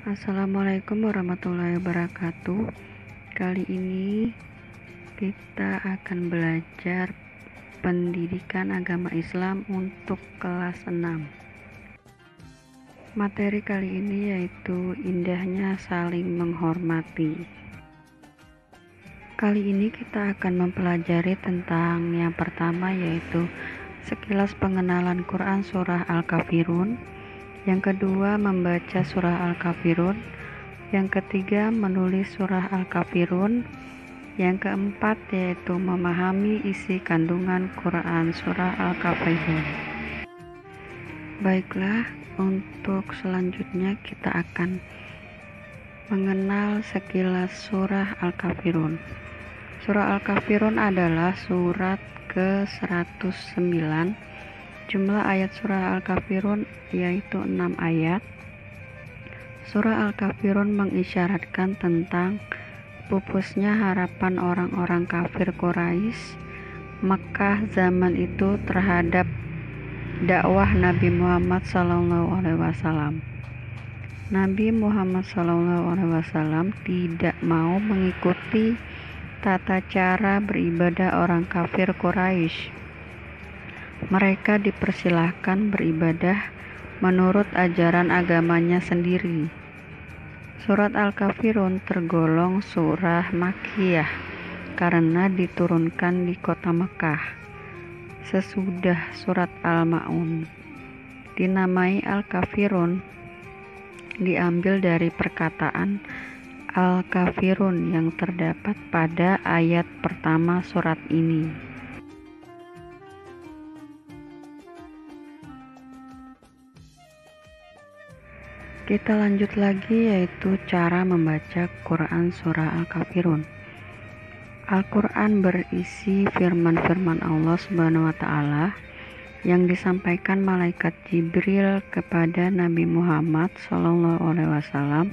Assalamualaikum warahmatullahi wabarakatuh. Kali ini kita akan belajar pendidikan agama Islam untuk kelas 6. Materi kali ini yaitu indahnya saling menghormati. Kali ini kita akan mempelajari tentang yang pertama yaitu sekilas pengenalan Quran surah Al-Kafirun. Yang kedua, membaca surah Al-Kafirun. Yang ketiga, menulis surah Al-Kafirun. Yang keempat, yaitu memahami isi kandungan Quran surah Al-Kafirun. Baiklah, untuk selanjutnya kita akan mengenal sekilas surah Al-Kafirun. Surah Al-Kafirun adalah surat ke-109. Jumlah ayat surah Al-Kafirun yaitu 6 ayat. Surah Al-Kafirun mengisyaratkan tentang pupusnya harapan orang-orang kafir Quraisy Mekah zaman itu terhadap dakwah Nabi Muhammad SAW. Nabi Muhammad SAW tidak mau mengikuti tata cara beribadah orang kafir Quraisy. Mereka dipersilahkan beribadah menurut ajaran agamanya sendiri. Surat Al-Kafirun tergolong surah Makkiyah karena diturunkan di kota Mekah. Sesudah surat Al-Ma'un dinamai Al-Kafirun diambil dari perkataan Al-Kafirun yang terdapat pada ayat pertama surat ini. Kita lanjut lagi yaitu cara membaca Quran surah Al-Kafirun. Al-Quran berisi firman-firman Allah Subhanahu wa Ta'ala yang disampaikan malaikat Jibril kepada Nabi Muhammad SAW.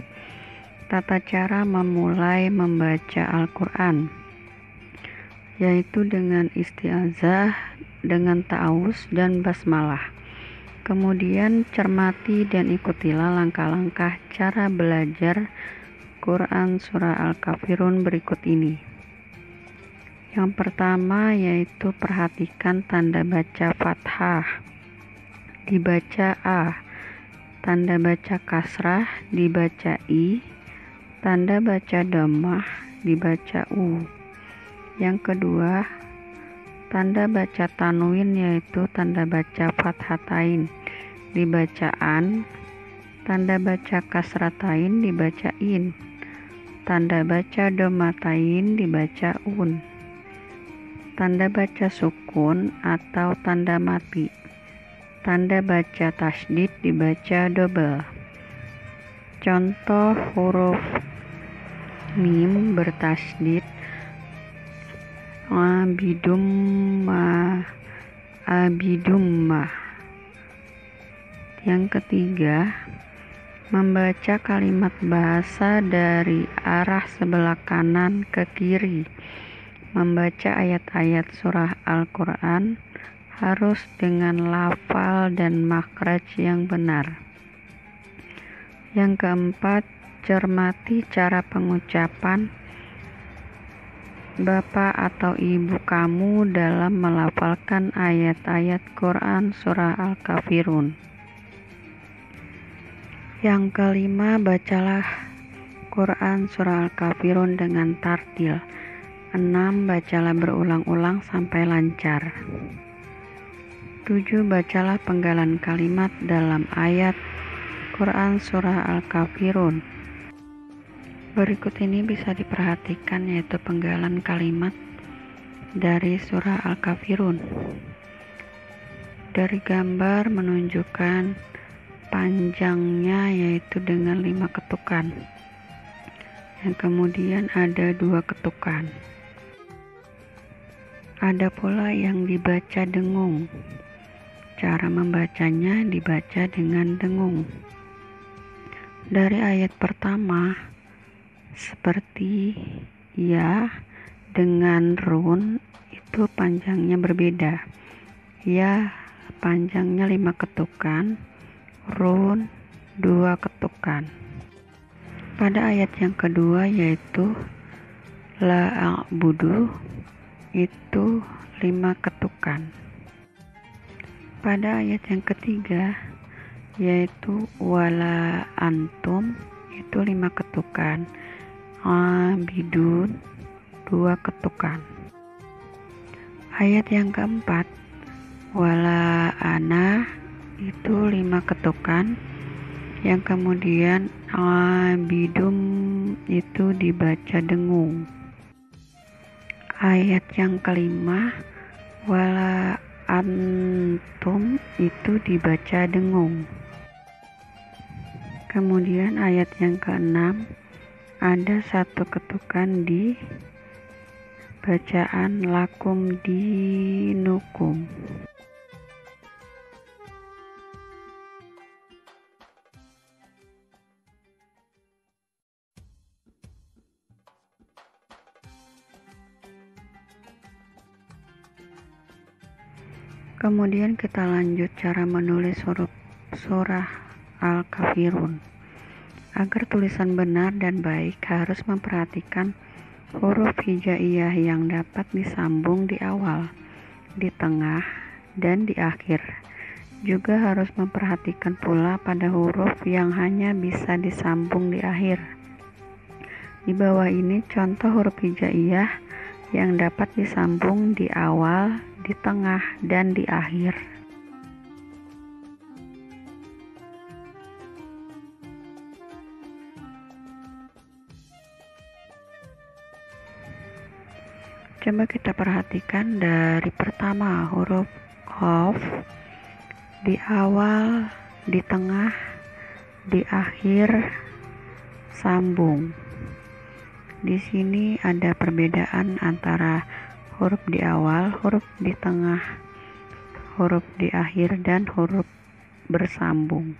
Tata cara memulai membaca Al-Quran yaitu dengan isti'azah, dengan ta'awuz dan basmalah. Kemudian cermati dan ikutilah langkah-langkah cara belajar Quran surah Al-Kafirun berikut ini. Yang pertama yaitu perhatikan tanda baca fathah dibaca A, tanda baca kasrah dibaca I, tanda baca dhammah dibaca U. Yang kedua, tanda baca tanwin yaitu tanda baca fathatain dibaca an, tanda baca kasratain dibaca in, tanda baca dhammatain dibaca un, tanda baca sukun atau tanda mati, tanda baca tasydid dibaca double. Contoh huruf mim bertasydid abidumma. Yang ketiga, membaca kalimat bahasa dari arah sebelah kanan ke kiri. Membaca ayat-ayat surah Al-Quran harus dengan lafal dan makhraj yang benar. Yang keempat, cermati cara pengucapan bapak atau ibu kamu dalam melafalkan ayat-ayat Quran surah Al-Kafirun. Yang kelima, bacalah Quran surah Al-Kafirun dengan tartil. 6. Bacalah berulang-ulang sampai lancar. 7. Bacalah penggalan kalimat dalam ayat Quran surah Al-Kafirun. Berikut ini bisa diperhatikan yaitu penggalan kalimat dari surah Al-Kafirun. Dari gambar menunjukkan panjangnya yaitu dengan 5 ketukan. Yang kemudian ada 2 ketukan. Ada pula yang dibaca dengung. Cara membacanya dibaca dengan dengung. Dari ayat pertama seperti ya dengan run itu panjangnya berbeda. Ya panjangnya 5 ketukan, run 2 ketukan. Pada ayat yang kedua yaitu la a'budu itu 5 ketukan. Pada ayat yang ketiga yaitu wala antum itu 5 ketukan. Abidun 2 ketukan. Ayat yang keempat wala ana itu 5 ketukan, yang kemudian abidum itu dibaca dengung. Ayat yang kelima wala antum itu dibaca dengung. Kemudian ayat yang keenam ada 1 ketukan di bacaan lakum dinukum. Kemudian kita lanjut cara menulis huruf surah Al-Kafirun. Agar tulisan benar dan baik harus memperhatikan huruf hijaiyah yang dapat disambung di awal, di tengah, dan di akhir. Juga harus memperhatikan pula pada huruf yang hanya bisa disambung di akhir. Di bawah ini contoh huruf hijaiyah yang dapat disambung di awal, di tengah, dan di akhir. Coba kita perhatikan dari pertama huruf qaf, di awal, di tengah, di akhir sambung. Di sini ada perbedaan antara huruf di awal, huruf di tengah, huruf di akhir, dan huruf bersambung.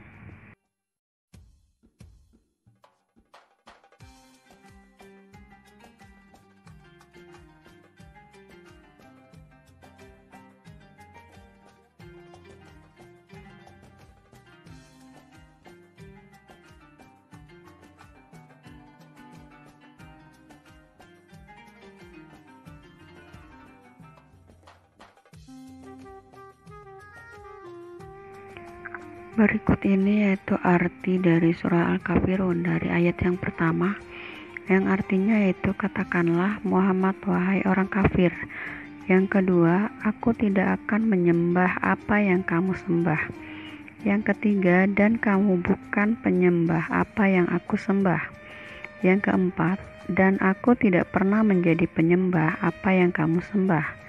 Berikut ini yaitu arti dari surah Al-Kafirun dari ayat yang pertama, yang artinya yaitu katakanlah Muhammad wahai orang kafir. Yang kedua, aku tidak akan menyembah apa yang kamu sembah. Yang ketiga, dan kamu bukan penyembah apa yang aku sembah. Yang keempat, dan aku tidak pernah menjadi penyembah apa yang kamu sembah.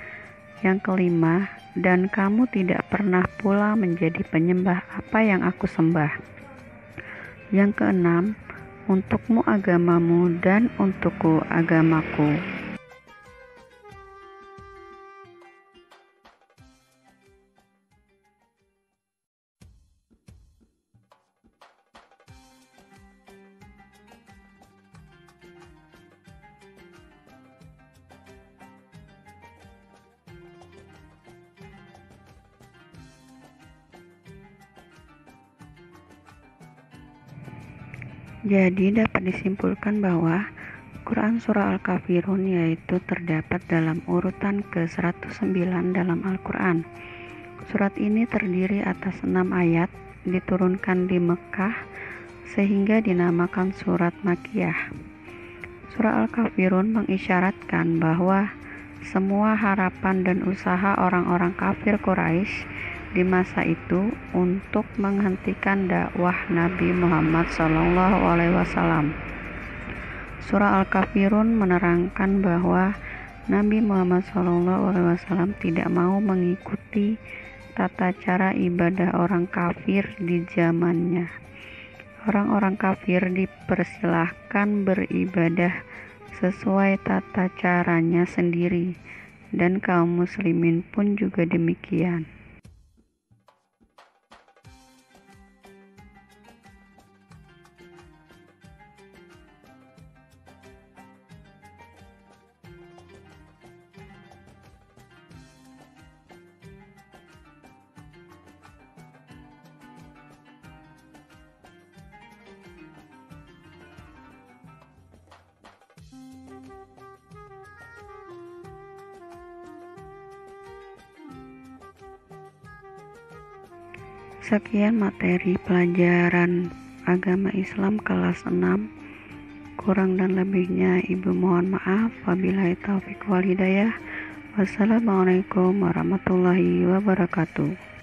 Yang kelima, dan kamu tidak pernah pula menjadi penyembah apa yang aku sembah. Yang keenam, untukmu agamamu dan untukku agamaku. Jadi dapat disimpulkan bahwa Quran Surah Al-Kafirun yaitu terdapat dalam urutan ke-109 dalam Al-Quran. Surat ini terdiri atas 6 ayat, diturunkan di Mekah sehingga dinamakan surat Makkiyah. Surah Al-Kafirun mengisyaratkan bahwa semua harapan dan usaha orang-orang kafir Quraisy di masa itu untuk menghentikan dakwah Nabi Muhammad SAW. Surah Al-Kafirun menerangkan bahwa Nabi Muhammad SAW tidak mau mengikuti tata cara ibadah orang kafir di zamannya. Orang-orang kafir dipersilahkan beribadah sesuai tata caranya sendiri, dan kaum muslimin pun juga demikian. Sekian materi pelajaran agama Islam kelas 6. Kurang dan lebihnya Ibu mohon maaf. Wabillahi taufiq wal hidayah. Wassalamualaikum warahmatullahi wabarakatuh.